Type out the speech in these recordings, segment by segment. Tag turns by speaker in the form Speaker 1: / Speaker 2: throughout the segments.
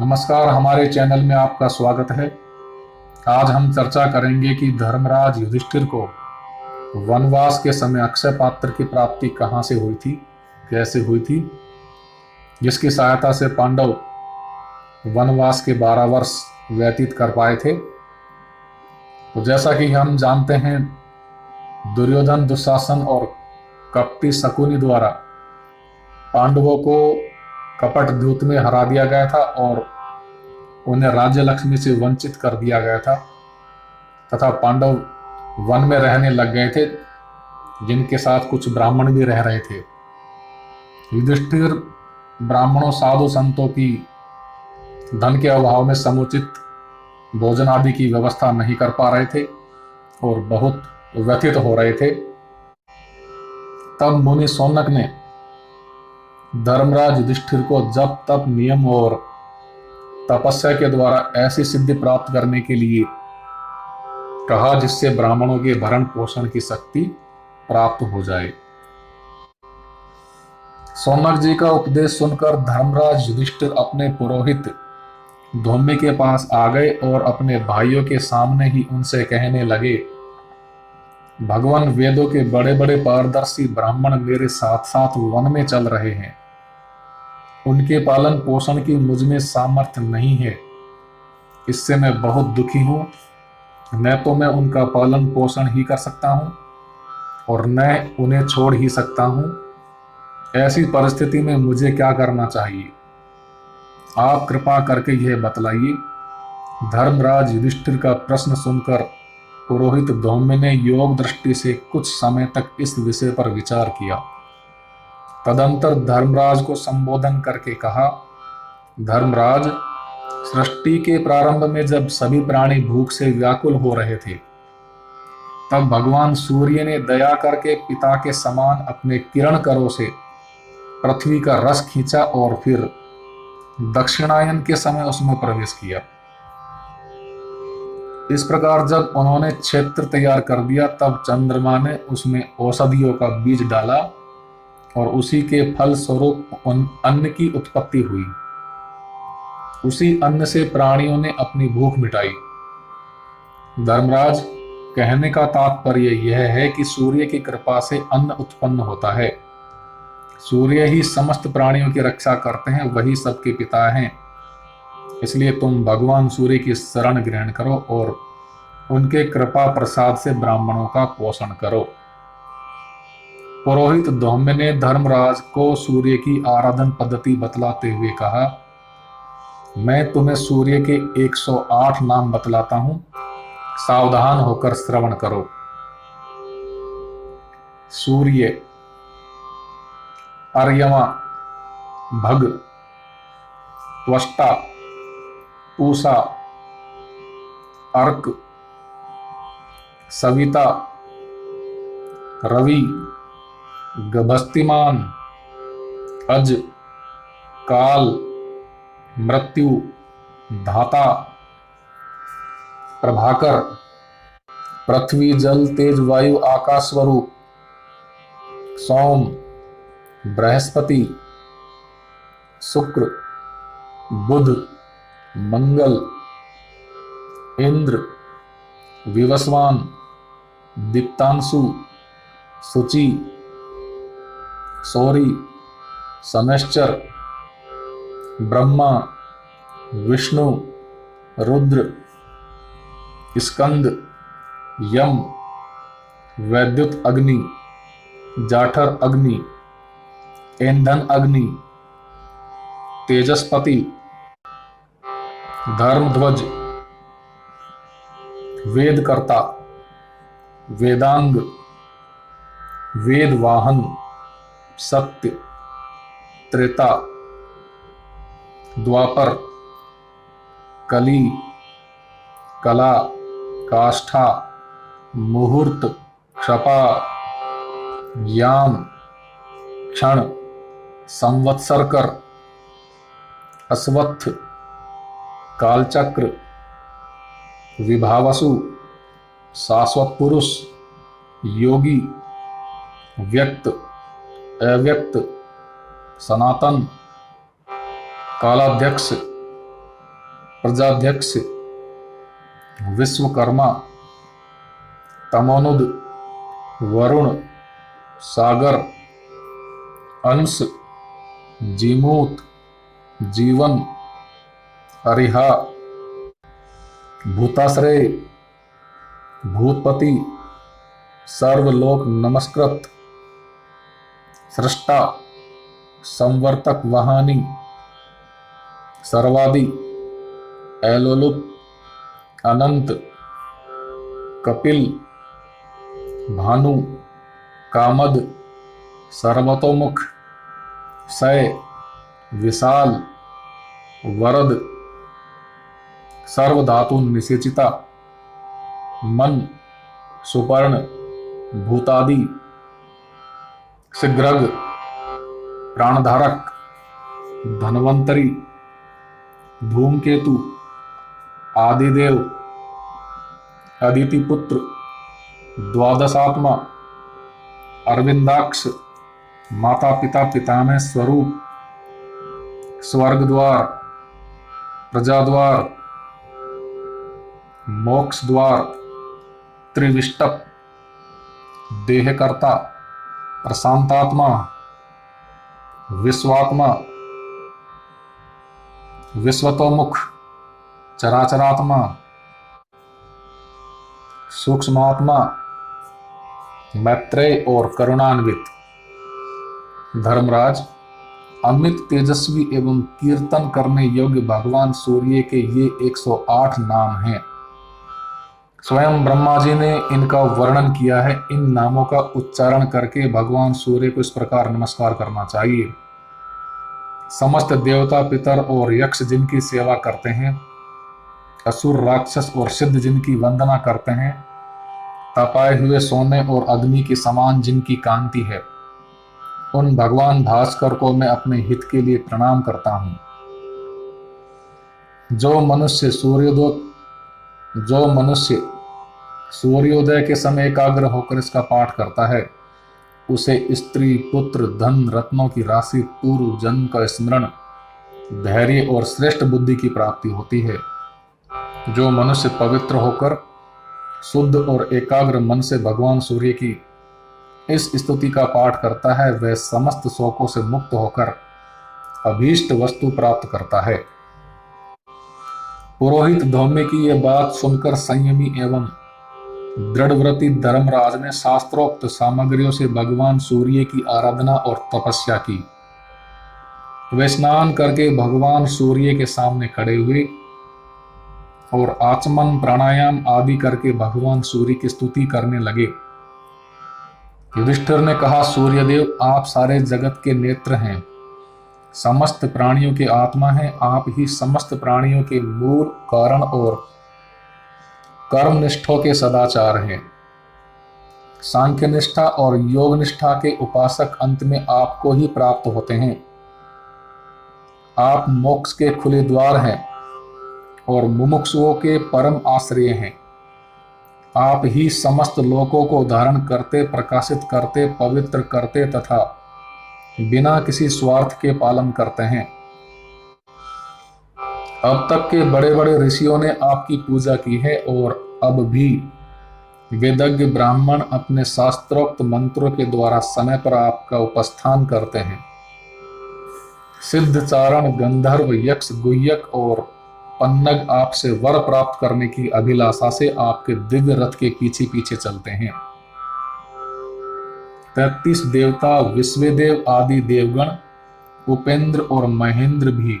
Speaker 1: नमस्कार, हमारे चैनल में आपका स्वागत है। आज हम चर्चा करेंगे कि धर्मराज युधिष्ठिर को वनवास के समय अक्षय पात्र की प्राप्ति कहाँ से हुई थी, कैसे हुई थी, जिसकी सहायता से पांडव वनवास के 12 वर्ष व्यतीत कर पाए थे। तो जैसा कि हम जानते हैं, दुर्योधन, दुशासन और कपटी शकुनी द्वारा पांडवों को कपट द्यूत में हरा दिया गया था और उन्हें राज्य लक्ष्मी से वंचित कर दिया गया था तथा पांडव वन में रहने लग गए थे, जिनके साथ कुछ ब्राह्मण भी रह रहे थे। युधिष्ठिर ब्राह्मणों, साधु संतों की धन के अभाव में समुचित भोजन आदि की व्यवस्था नहीं कर पा रहे थे और बहुत व्यथित हो रहे थे। तब मुनि सौनक ने धर्मराज युधिष्ठिर को जप, तप, नियम और तपस्या के द्वारा ऐसी सिद्धि प्राप्त करने के लिए कहा जिससे ब्राह्मणों के भरण पोषण की शक्ति प्राप्त हो जाए। सौनक जी का उपदेश सुनकर धर्मराज युधिष्ठिर अपने पुरोहित धौम्य के पास आ गए और अपने भाइयों के सामने ही उनसे कहने लगे, भगवान, वेदों के बड़े बड़े पारदर्शी ब्राह्मण मेरे साथ साथ वन में चल रहे हैं। उनके पालन पोषण की मुझ में सामर्थ्य नहीं है। इससे मैं बहुत दुखी हूं। न तो मैं उनका पालन पोषण ही कर सकता हूं और न उन्हें छोड़ ही सकता हूं। ऐसी परिस्थिति में मुझे क्या करना चाहिए? आप कृपा करके यह बतलाइए। धर्मराज युधिष्ठिर का प्रश्न सुनकर पुरोहित धौम्य ने योग दृष्टि से कुछ समय तक इस विषय पर विचार किया। तदंतर धर्मराज को संबोधन करके कहा, धर्मराज, सृष्टि के प्रारंभ में जब सभी प्राणी भूख से व्याकुल हो रहे थे, तब भगवान सूर्य ने दया करके पिता के समान अपने किरण करों से पृथ्वी का रस खींचा और फिर दक्षिणायन के समय उसमें प्रवेश किया। इस प्रकार जब उन्होंने क्षेत्र तैयार कर दिया, तब चंद्रमा ने उसमें औषधियों का बीज डाला और उसी के फल स्वरूप अन्न की उत्पत्ति हुई। उसी अन्न से प्राणियों ने अपनी भूख मिटाई। धर्मराज, कहने का तात्पर्य यह है कि सूर्य की कृपा से अन्न उत्पन्न होता है। सूर्य ही समस्त प्राणियों की रक्षा करते हैं, वही सबके पिता हैं। इसलिए तुम भगवान सूर्य की शरण ग्रहण करो और उनके कृपा प्रसाद से ब्राह्मणों का पोषण करो। पुरोहित धौम्य ने धर्मराज को सूर्य की आराधन पद्धति बतलाते हुए कहा, मैं तुम्हें सूर्य के 108 नाम बतलाता हूं, सावधान होकर श्रवण करो। सूर्य, अर्यमा, भग, त्वष्टा, पूषा, अर्क, सविता, रवि, गभस्तिमान, अज, काल, मृत्यु, धाता, प्रभाकर, पृथ्वी, जल, तेज, वायु, आकाश स्वरूप, सोम, बृहस्पति, शुक्र, बुध, मंगल, इंद्र, विवस्वान, दीप्तांशु, शुचि, सौरी, शनैश्चर, ब्रह्मा, विष्णु, रुद्र, स्कंद, यम, वैद्युत अग्नि, जाठर अग्नि, ईंधन अग्नि, तेजस्पति, धर्मध्वज, वेदकर्ता, वेदांग, वेदवाहन, सत्य, त्रेता, द्वापर, कली, कला, काष्ठा, मुहूर्त, क्षपा, याम, क्षण, संवत्सरकर, अश्वत्थ, कालचक्र, विभावसु, शाश्वत पुरुष, योगी, व्यक्त, अव्यक्त, सनातन, कालाध्यक्ष, प्रजाध्यक्ष, विश्वकर्मा, तमोनुद, वरुण, सागर, अंश, जीमूत, जीवन, अरिहा, भूताश्रय, भूतपति, सर्वलोक नमस्कृत, सृष्टा, संवर्तक वाहनी, सर्वादि, एलोलुप, अनंत, कपिल, भानु, कामद, सर्वतोमुख, सय, विशाल, वरद, सर्वधातु निषेचिता, मन, सुपर्ण, भूतादि, शीघ्रग, प्राणधारक, धनवंतरी, धूमकेतु, आदिदेव, अदितिपुत्र, द्वादशात्मा, अरविंदाक्ष, माता पिता पितामह स्वरूप, स्वर्ग द्वार, प्रजा द्वार, मोक्ष द्वार, त्रिविष्टप, देहकर्ता, प्रशांतात्मा, विश्वात्मा, विश्वतोमुख, चराचरात्मा, सूक्ष्मात्मा, मैत्रेय और करुणान्वित। धर्मराज, अमित तेजस्वी एवं कीर्तन करने योग्य भगवान सूर्य के ये 108 नाम हैं। स्वयं ब्रह्मा जी ने इनका वर्णन किया है। इन नामों का उच्चारण करके भगवान सूर्य को इस प्रकार नमस्कार करना चाहिए। समस्त देवता, पितर और यक्ष जिनकी सेवा करते हैं, असुर, राक्षस और सिद्ध जिनकी वंदना करते हैं, तपाए हुए सोने और अग्नि के समान जिनकी कांति है, उन भगवान भास्कर को मैं अपने हित के लिए प्रणाम करता हूं। जो मनुष्य सूर्योदय के समय एकाग्र होकर इसका पाठ करता है, उसे स्त्री, पुत्र, धन, रत्नों की राशि, पूर्व जन्म का स्मरण, धैर्य और श्रेष्ठ बुद्धि की प्राप्ति होती है। जो मनुष्य पवित्र होकर शुद्ध और एकाग्र मन से भगवान सूर्य की इस स्तुति का पाठ करता है, वह समस्त शोकों से मुक्त होकर अभीष्ट वस्तु प्राप्त करता है। पुरोहित धौम्य की यह बात सुनकर संयमी एवं दृढ़व्रती धर्मराज ने शास्त्रोक्त सामग्रियों से भगवान सूर्य की आराधना और तपस्या की। वे स्नान करके भगवान सूर्य के सामने खड़े हुए और आचमन, प्राणायाम आदि करके भगवान सूर्य की स्तुति करने लगे। युधिष्ठिर ने कहा, सूर्यदेव, आप सारे जगत के नेत्र हैं, समस्त प्राणियों के आत्मा हैं। आप ही समस्त प्राणियों के मूल, कारण और कर्मनिष्ठों के सदाचार हैं। सांख्य निष्ठा और योग निष्ठा के उपासक अंत में आपको ही प्राप्त होते हैं। आप मोक्ष के खुले द्वार हैं और मुमुक्षुओं के परम आश्रय हैं। आप ही समस्त लोकों को धारण करते, प्रकाशित करते, पवित्र करते तथा बिना किसी स्वार्थ के पालन करते हैं। अब तक के बड़े बड़े ऋषियों ने आपकी पूजा की है और अब भी वेदज्ञ ब्राह्मण अपने शास्त्रोक्त मंत्रों के द्वारा समय पर आपका उपस्थान करते हैं। सिद्ध, चारण, गंधर्व, यक्ष, गुह्यक और पन्नग आपसे वर प्राप्त करने की अभिलाषा से आपके दिव्य रथ के पीछे पीछे चलते हैं। 33 देवता, विश्वदेव आदि देवगण, उपेंद्र और महेंद्र भी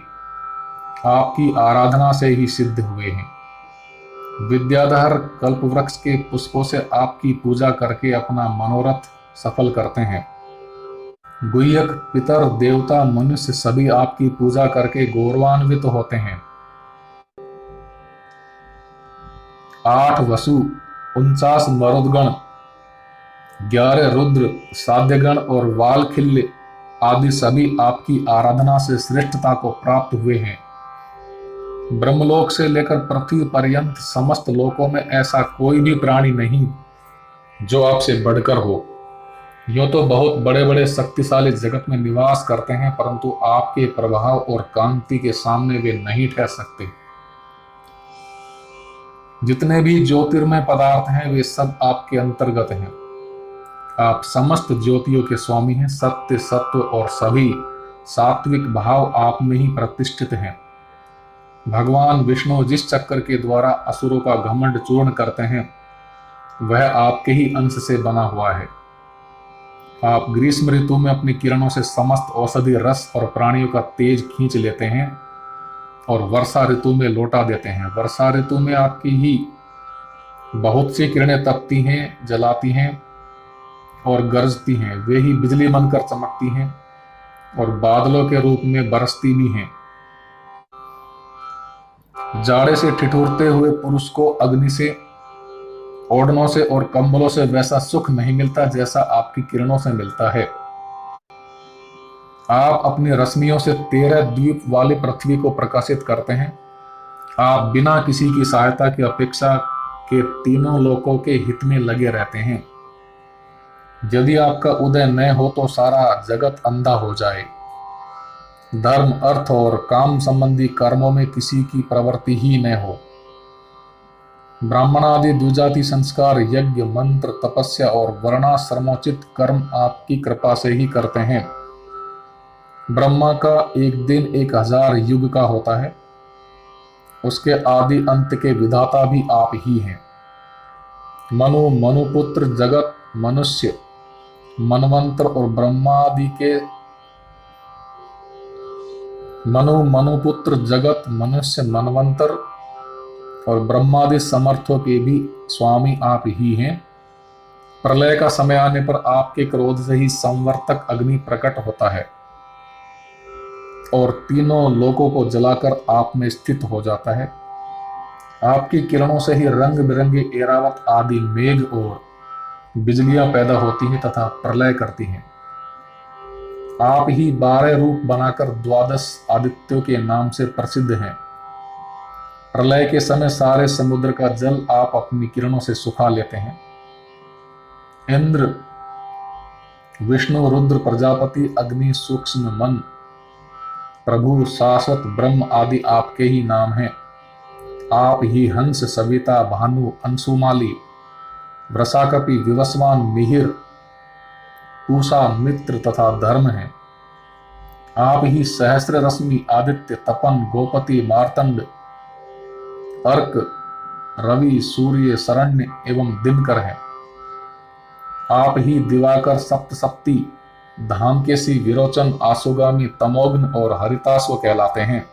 Speaker 1: आपकी आराधना से ही सिद्ध हुए हैं। विद्याधर कल्पवृक्ष के पुष्पों से आपकी पूजा करके अपना मनोरथ सफल करते हैं। गुह्यक, पितर, देवता, मनुष्य सभी आपकी पूजा करके गौरवान्वित होते हैं। 8 वसु, 49 मरुदगण, 11 रुद्र, साध्यगण और वालखिल्य आदि सभी आपकी आराधना से श्रेष्ठता को प्राप्त हुए हैं। ब्रह्मलोक से लेकर पृथ्वी पर्यंत समस्त लोकों में ऐसा कोई भी प्राणी नहीं जो आपसे बढ़कर हो। यूं तो बहुत बड़े बड़े शक्तिशाली जगत में निवास करते हैं, परंतु आपके प्रभाव और कांति के सामने वे नहीं ठहर सकते। जितने भी ज्योतिर्मय पदार्थ हैं वे सब आपके अंतर्गत हैं। आप समस्त ज्योतियों के स्वामी हैं। सत्य, सत्व और सभी सात्विक भाव आप में ही प्रतिष्ठित हैं। भगवान विष्णु जिस चक्र के द्वारा असुरों का घमंड चूर्ण करते हैं वह आपके ही अंश से बना हुआ है। आप ग्रीष्म ऋतु में अपनी किरणों से समस्त औषधि रस और प्राणियों का तेज खींच लेते हैं और वर्षा ऋतु में लौटा देते हैं। वर्षा ऋतु में आपकी ही बहुत सी किरणें तपती हैं, जलाती हैं और गरजती हैं। वे ही बिजली बनकर चमकती हैं और बादलों के रूप में बरसती भी हैं। जाड़े से ठिठुरते हुए पुरुष को अग्नि से, ओढ़नों से और कंबलों से वैसा सुख नहीं मिलता जैसा आपकी किरणों से मिलता है। आप अपनी रश्मियों से 13 द्वीप वाली पृथ्वी को प्रकाशित करते हैं। आप बिना किसी की सहायता की अपेक्षा के तीनों लोकों के हित में लगे रहते हैं। यदि आपका उदय न हो तो सारा जगत अंधा हो जाए। धर्म, अर्थ और काम संबंधी कर्मों में किसी की प्रवृत्ति ही न हो। ब्राह्मण आदि द्विजाति संस्कार, यज्ञ, मंत्र, तपस्या और वर्णाश्रमोचित कर्म आपकी कृपा से ही करते हैं। ब्रह्मा का एक दिन 1000 युग का होता है। उसके आदि अंत के विधाता भी आप ही हैं। मनु, मनुपुत्र, जगत, मनुष्य, मनवंतर और ब्रह्मादि के मनुपुत्र, जगत, मनुष्य, मनवंतर और ब्रह्मादि समर्थों के भी स्वामी आप ही हैं। प्रलय का समय आने पर आपके क्रोध से ही संवर्तक अग्नि प्रकट होता है और तीनों लोकों को जलाकर आप में स्थित हो जाता है। आपकी किरणों से ही रंग बिरंगे एरावत आदि मेघ और बिजलियां पैदा होती हैं तथा प्रलय करती हैं। आप ही 12 रूप बनाकर 12 आदित्यों के नाम से प्रसिद्ध हैं। प्रलय के समय सारे समुद्र का जल आप अपनी किरणों से सुखा लेते हैं। इंद्र, विष्णु, रुद्र, प्रजापति, अग्नि, सूक्ष्म मन, प्रभु, शाश्वत ब्रह्म आदि आपके ही नाम हैं। आप ही हंस, सविता, भानु, अंशुमाली, वृषाकपि, विवस्वान, मिहिर, पूषा, मित्र तथा धर्म हैं। आप ही सहस्र रश्मि, आदित्य, तपन, गोपति, मार्तंड, अर्क, रवि, सूर्य, शरण्य एवं दिनकर हैं। आप ही दिवाकर, सप्तशक्ति, धामकेशी, विरोचन, आशुगामी, तमोघ्न और हरिताश्व कहलाते हैं।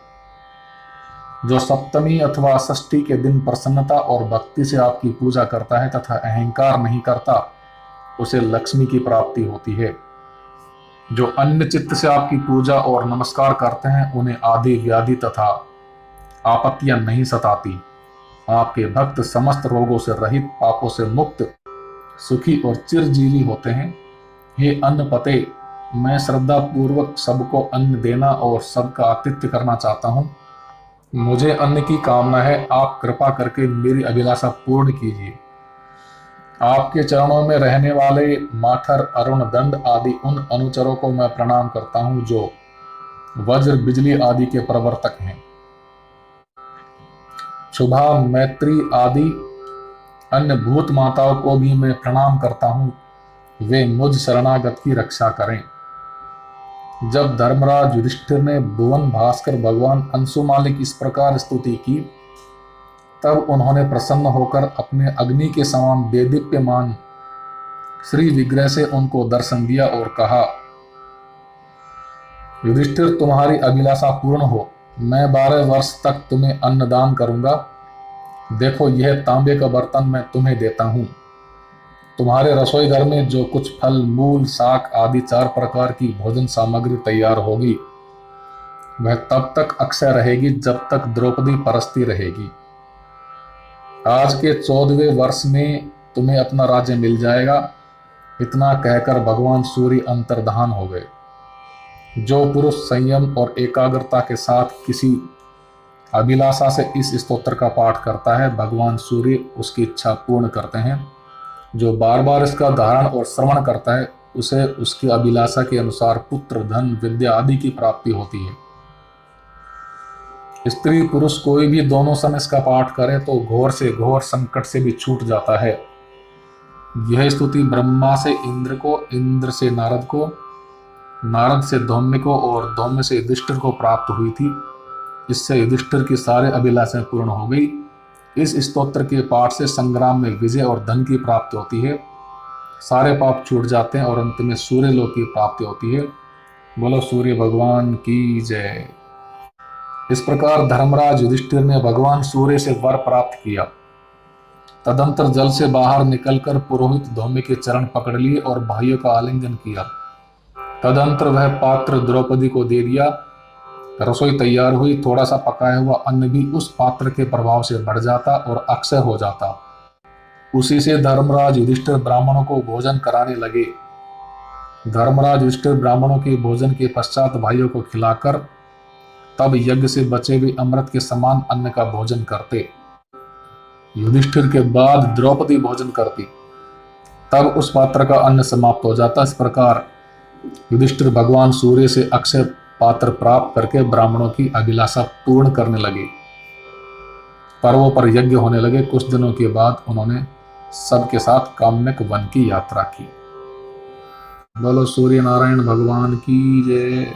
Speaker 1: जो सप्तमी अथवा षष्ठी के दिन प्रसन्नता और भक्ति से आपकी पूजा करता है तथा अहंकार नहीं करता उसे लक्ष्मी की प्राप्ति होती है। जो अन्य चित्त से आपकी पूजा और नमस्कार करते हैं उन्हें आदि व्याधि तथा आपत्तियां नहीं सताती। आपके भक्त समस्त रोगों से रहित, पापों से मुक्त, सुखी और चिरजीवी होते हैं। हे अन्न पते, मैं श्रद्धा पूर्वक सबको अन्न देना और सबका आतिथ्य करना चाहता हूँ। मुझे अन्न की कामना है। आप कृपा करके मेरी अभिलाषा पूर्ण कीजिए। आपके चरणों में रहने वाले माठर, अरुण, दंड आदि उन अनुचरों को मैं प्रणाम करता हूँ जो वज्र, बिजली आदि के प्रवर्तक हैं। शुभा, मैत्री आदि अन्य भूत माताओं को भी मैं प्रणाम करता हूँ। वे मुझ शरणागत की रक्षा करें। जब धर्मराज युधिष्ठिर ने भुवन भास्कर भगवान अंशुमाली की इस प्रकार स्तुति की तब उन्होंने प्रसन्न होकर अपने अग्नि के समान देदीप्यमान श्री विग्रह से उनको दर्शन दिया और कहा, युधिष्ठिर, तुम्हारी अभिलाषा पूर्ण हो। मैं 12 वर्ष तक तुम्हें अन्नदान करूंगा। देखो, यह तांबे का बर्तन मैं तुम्हें देता हूं। तुम्हारे रसोई घर में जो कुछ फल, मूल, शाक आदि 4 प्रकार की भोजन सामग्री तैयार होगी वह तब तक अक्षय रहेगी जब तक द्रौपदी परस्ती रहेगी। आज के 14वें वर्ष में तुम्हें अपना राज्य मिल जाएगा। इतना कहकर भगवान सूर्य अंतर्धान हो गए। जो पुरुष संयम और एकाग्रता के साथ किसी अभिलाषा से इस स्तोत्र का पाठ करता है भगवान सूर्य उसकी इच्छा पूर्ण करते हैं। जो बार बार इसका धारण और श्रवण करता है उसे उसकी अभिलाषा के अनुसार पुत्र, धन, विद्या आदि की प्राप्ति होती है। स्त्री पुरुष कोई भी दोनों समय इसका पाठ करे तो घोर से घोर संकट से भी छूट जाता है। यह स्तुति ब्रह्मा से इंद्र को, इंद्र से नारद को, नारद से धौम्य को और धौम्य से युधिष्ठिर को प्राप्त हुई थी। इससे युधिष्ठिर की सारे अभिलाषाएं पूर्ण हो गई। इस स्तोत्र के पाठ से संग्राम में विजय और धन की प्राप्ति होती है, सारे पाप छूट जाते हैं और अंत में सूर्य लोक की प्राप्ति होती है। बोलो सूर्य भगवान की जय। इस प्रकार धर्मराज युधिष्ठिर ने भगवान सूर्य से वर प्राप्त किया। तदंतर जल से बाहर निकलकर पुरोहित धौम्य के चरण पकड़ लिए और भाइयों का आलिंगन किया। तदंतर वह पात्र द्रौपदी को दे दिया। रसोई तैयार हुई। थोड़ा सा पकाया हुआ अन्न भी उस पात्र के प्रभाव से बढ़ जाता और अक्षय हो जाता। उसी से धर्मराज युधिष्ठिर ब्राह्मणों को भोजन कराने लगे। धर्मराज युधिष्ठिर ब्राह्मणों के भोजन के पश्चात भाइयों को खिलाकर तब यज्ञ से बचे हुए अमृत के समान अन्न का भोजन करते। युधिष्ठिर के बाद द्रौपदी भोजन करती, तब उस पात्र का अन्न समाप्त हो जाता। इस प्रकार युधिष्ठिर भगवान सूर्य से अक्षय पात्र प्राप्त करके ब्राह्मणों की अभिलाषा पूर्ण करने लगे। पर्वों पर यज्ञ होने लगे। कुछ दिनों के बाद उन्होंने सबके साथ काम्यक वन की यात्रा की। बोलो सूर्य नारायण भगवान की जय।